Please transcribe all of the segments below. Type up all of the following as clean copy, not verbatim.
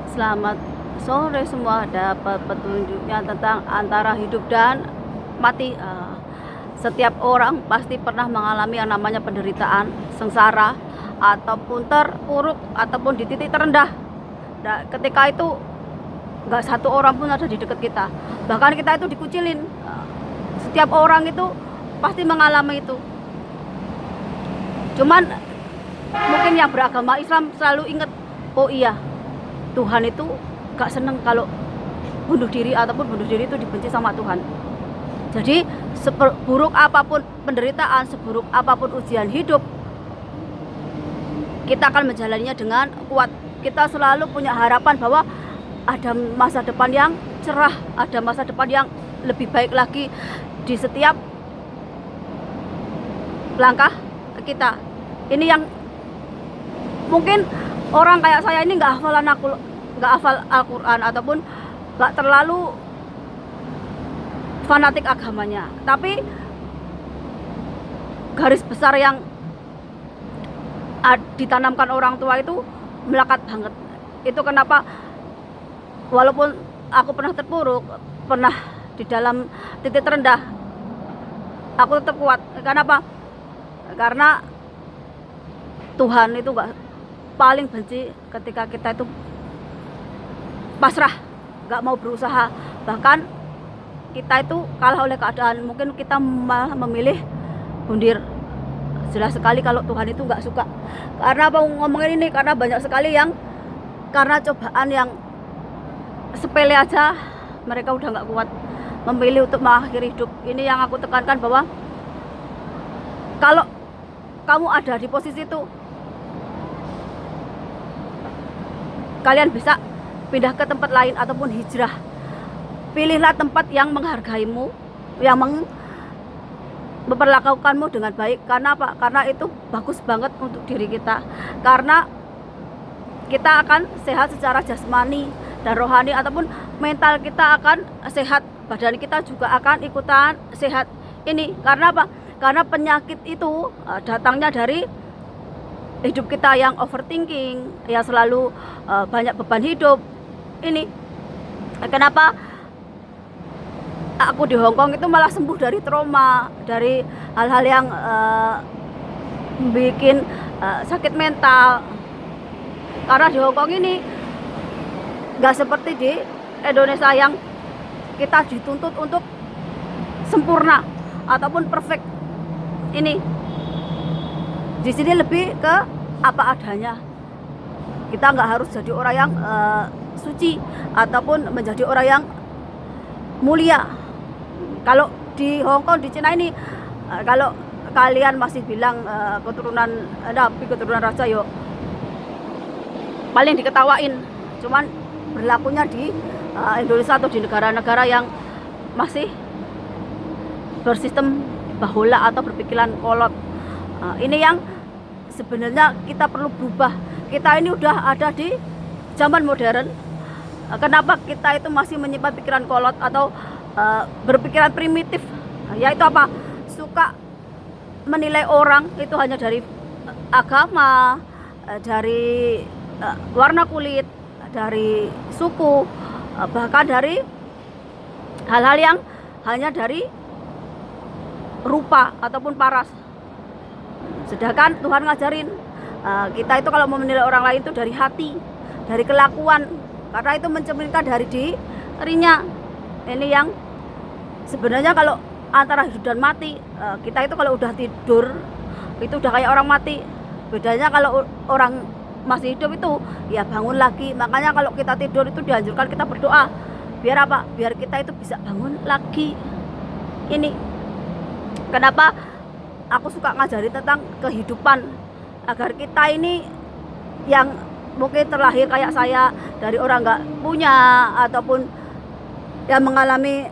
Selamat sore semua, dapat petunjuknya tentang antara hidup dan mati. Setiap orang pasti pernah mengalami yang namanya penderitaan, sengsara, ataupun terpuruk, ataupun di titik terendah. Nah, ketika itu nggak satu orang pun ada di dekat kita. Bahkan kita itu dikucilin. Setiap orang itu pasti mengalami itu. Cuman mungkin yang beragama Islam selalu ingat, oh iya, Tuhan itu gak seneng kalau bunuh diri, ataupun bunuh diri itu dibenci sama Tuhan. Jadi seburuk apapun penderitaan, seburuk apapun ujian hidup, kita akan menjalaninya dengan kuat. Kita selalu punya harapan bahwa ada masa depan yang cerah, ada masa depan yang lebih baik lagi di setiap langkah kita. Ini yang mungkin orang kayak saya ini nggak hafal Al-Quran, ataupun nggak terlalu fanatik agamanya, tapi garis besar yang ditanamkan orang tua itu melekat banget. Itu kenapa walaupun aku pernah terpuruk, pernah di dalam titik terendah, aku tetap kuat. Kenapa? Karena Tuhan itu gak paling benci ketika kita itu pasrah, gak mau berusaha. Bahkan kita itu kalah oleh keadaan. Mungkin kita malah memilih bundir. Jelas sekali kalau Tuhan itu gak suka. Karena apa ngomongin ini? Karena banyak sekali yang karena cobaan yang sepele aja mereka udah gak kuat, memilih untuk mengakhiri hidup. Ini yang aku tekankan, bahwa kalau kamu ada di posisi itu, kalian bisa pindah ke tempat lain ataupun hijrah. Pilihlah tempat yang menghargaimu, yang memperlakukanmu dengan baik. Karena apa? Karena itu bagus banget untuk diri kita. Karena kita akan sehat secara jasmani dan rohani, ataupun mental kita akan sehat, badan kita juga akan ikutan sehat. Ini karena apa? Karena penyakit itu datangnya dari hidup kita yang overthinking, yang selalu banyak beban hidup. Ini kenapa aku di Hongkong itu malah sembuh dari trauma, dari hal-hal yang bikin sakit mental. Karena di Hongkong ini gak seperti di Indonesia yang kita dituntut untuk sempurna ataupun perfect. Ini di sini lebih ke apa adanya. Kita nggak harus jadi orang yang suci ataupun menjadi orang yang mulia. Kalau di Hongkong, di Cina ini, kalau kalian masih bilang keturunan Nabi, keturunan raja, yo paling diketawain. Cuman berlakunya di Indonesia atau di negara-negara yang masih bersistem bahola atau berpikiran kolot. Ini yang sebenarnya kita perlu berubah. Kita ini udah ada di zaman modern. Kenapa kita itu masih menyimpan pikiran kolot atau berpikiran primitif? Yaitu apa? Suka menilai orang itu hanya dari agama, dari warna kulit, dari suku, bahkan dari hal-hal yang hanya dari rupa ataupun paras. Sedangkan Tuhan ngajarin kita itu kalau mau menilai orang lain itu dari hati, dari kelakuan, karena itu mencerminkan dari dirinya. Ini yang sebenarnya kalau antara hidup dan mati, kita itu kalau udah tidur itu udah kayak orang mati. Bedanya kalau orang masih hidup itu ya bangun lagi. Makanya kalau kita tidur itu dianjurkan kita berdoa. Biar apa? Biar kita itu bisa bangun lagi. Ini kenapa aku suka ngajari tentang kehidupan, agar kita ini yang mungkin terlahir kayak saya dari orang nggak punya ataupun yang mengalami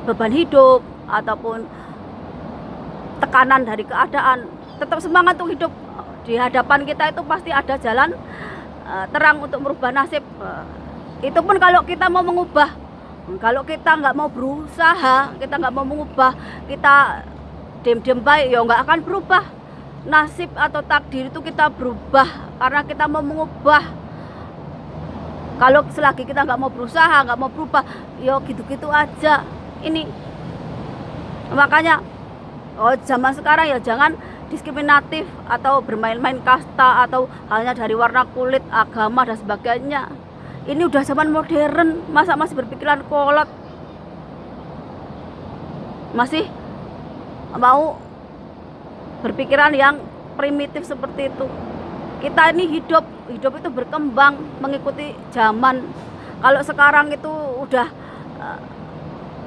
beban hidup ataupun tekanan dari keadaan, tetap semangat untuk hidup. Di hadapan kita itu pasti ada jalan terang untuk merubah nasib. Itu pun kalau kita mau mengubah. Kalau kita nggak mau berusaha, kita nggak mau mengubah, kita diam-diam baik, ya nggak akan berubah. Nasib atau takdir itu kita berubah karena kita mau mengubah Kalau selagi kita nggak mau berusaha, nggak mau berubah, yo gitu-gitu aja. Ini makanya zaman sekarang ya jangan diskriminatif atau bermain-main kasta atau hanya dari warna kulit, agama dan sebagainya. Ini udah zaman modern, masa masih berpikiran kolot, masih mau berpikiran yang primitif seperti itu. Kita ini hidup itu berkembang mengikuti zaman. Kalau sekarang itu udah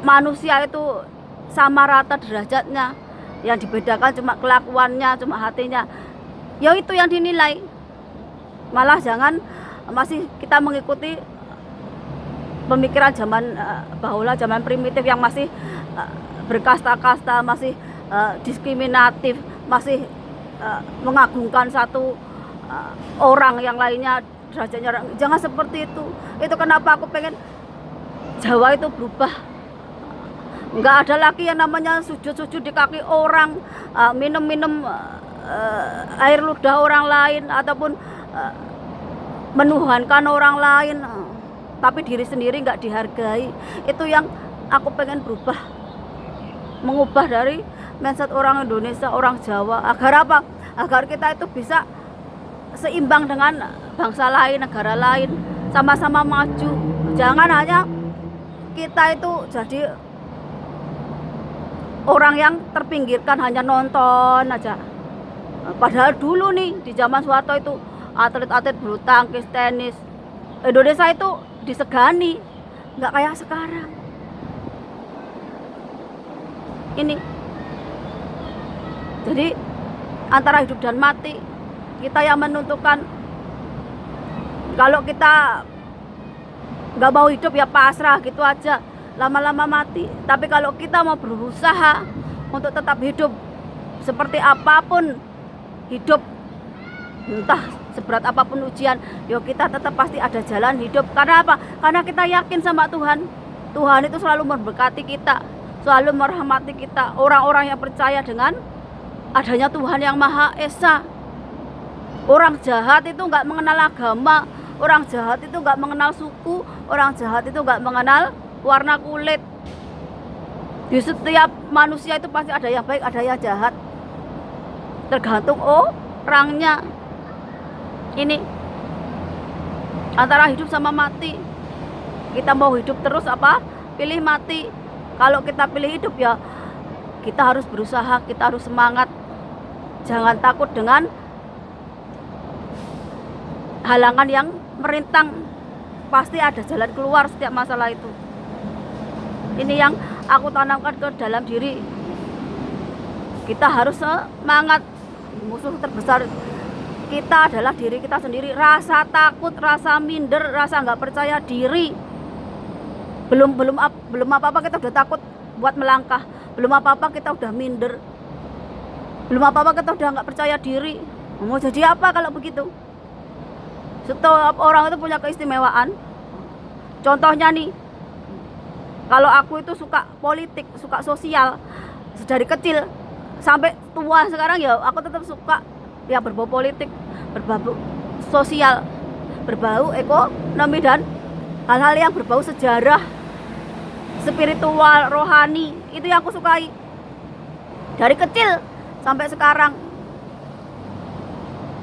manusia itu sama rata derajatnya, yang dibedakan cuma kelakuannya, cuma hatinya, ya itu yang dinilai. Malah jangan masih kita mengikuti pemikiran zaman bahula, zaman primitif yang masih berkasta-kasta, masih diskriminatif, masih mengagungkan satu orang yang lainnya derajatnya. Jangan seperti itu. Itu kenapa aku pengen Jawa itu berubah. Nggak ada lagi yang namanya sujud-sujud di kaki orang, minum-minum air ludah orang lain, ataupun menuhankan orang lain, tapi diri sendiri nggak dihargai. Itu yang aku pengen berubah, mengubah dari mindset orang Indonesia, orang Jawa. Agar apa? Agar kita itu bisa seimbang dengan bangsa lain, negara lain, sama-sama maju. Jangan hanya kita itu jadi orang yang terpinggirkan, hanya nonton aja. Padahal dulu nih di zaman Soeharto itu atlet-atlet bulu tangkis, tenis, Indonesia itu disegani, nggak kayak sekarang. Ini jadi antara hidup dan mati, kita yang menentukan. Kalau kita nggak mau hidup ya pasrah gitu aja, lama-lama mati. Tapi kalau kita mau berusaha untuk tetap hidup, seperti apapun hidup, entah seberat apapun ujian, yuk kita tetap pasti ada jalan hidup. Karena apa? Karena kita yakin sama Tuhan. Tuhan itu selalu memberkati kita, selalu merahmati kita. Orang-orang yang percaya dengan adanya Tuhan yang Maha Esa. Orang jahat itu nggak mengenal agama, orang jahat itu nggak mengenal suku, orang jahat itu nggak mengenal warna kulit. Di setiap manusia itu pasti ada yang baik, ada yang jahat, tergantung orangnya. Ini antara hidup sama mati. Kita mau hidup terus apa pilih mati? Kalau kita pilih hidup ya kita harus berusaha, kita harus semangat. Jangan takut dengan halangan yang merintang. Pasti ada jalan keluar setiap masalah itu. Ini yang aku tanamkan ke dalam diri. Kita harus semangat. Musuh terbesar kita adalah diri kita sendiri. Rasa takut, rasa minder, rasa nggak percaya diri. Belum apa-apa kita udah takut buat melangkah. Belum apa-apa kita udah minder. Belum apa-apa kita udah nggak percaya diri. Mau jadi apa kalau begitu? Setiap orang itu punya keistimewaan. Contohnya nih, kalau aku itu suka politik, suka sosial dari kecil sampai tua sekarang ya aku tetap suka ya berbau politik, berbau sosial, berbau ekonomi dan hal-hal yang berbau sejarah, spiritual, rohani. Itu yang aku sukai dari kecil sampai sekarang.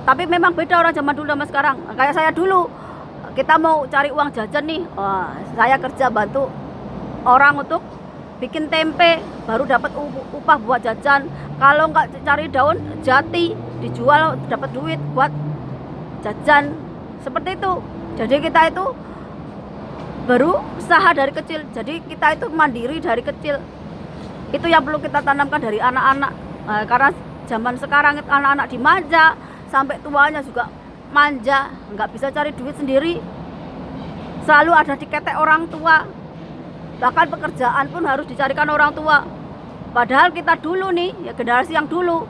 Tapi memang beda orang zaman dulu sama sekarang. Kayak saya dulu, kita mau cari uang jajan nih, saya kerja bantu orang untuk bikin tempe, baru dapat upah buat jajan. Kalau nggak cari daun jati, dijual dapat duit buat jajan. Seperti itu. Jadi kita itu baru usaha dari kecil. Jadi kita itu mandiri dari kecil. Itu yang perlu kita tanamkan dari anak-anak. Karena zaman sekarang anak-anak dimanja, sampai tuanya juga manja, nggak bisa cari duit sendiri, selalu ada diketek orang tua. Bahkan pekerjaan pun harus dicarikan orang tua. Padahal kita dulu nih, ya generasi yang dulu,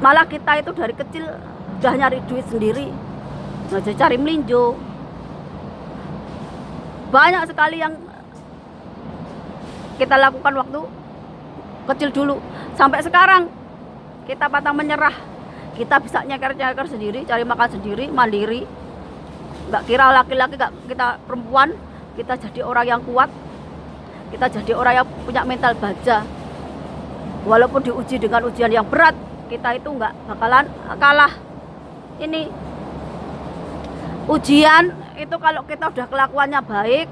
malah kita itu dari kecil udah nyari duit sendiri, nggak cari melinjo. Banyak sekali yang kita lakukan waktu kecil dulu. Sampai sekarang kita pantang menyerah. Kita bisa nyeker-nyeker sendiri, cari makan sendiri, mandiri. nggak kira laki-laki, nggak kita perempuan, kita jadi orang yang kuat, kita jadi orang yang punya mental baja. Walaupun diuji dengan ujian yang berat, kita itu nggak bakalan kalah. Ini ujian itu kalau kita udah kelakuannya baik,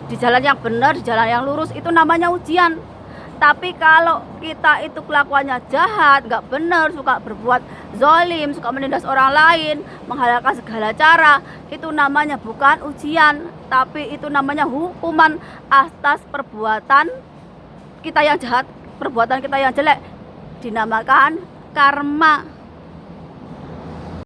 di jalan yang benar, di jalan yang lurus, itu namanya ujian. Tapi kalau kita itu kelakuannya jahat, nggak benar, suka berbuat zolim, suka menindas orang lain, menghalalkan segala cara, itu namanya bukan ujian, tapi itu namanya hukuman atas perbuatan kita yang jahat, perbuatan kita yang jelek, dinamakan karma.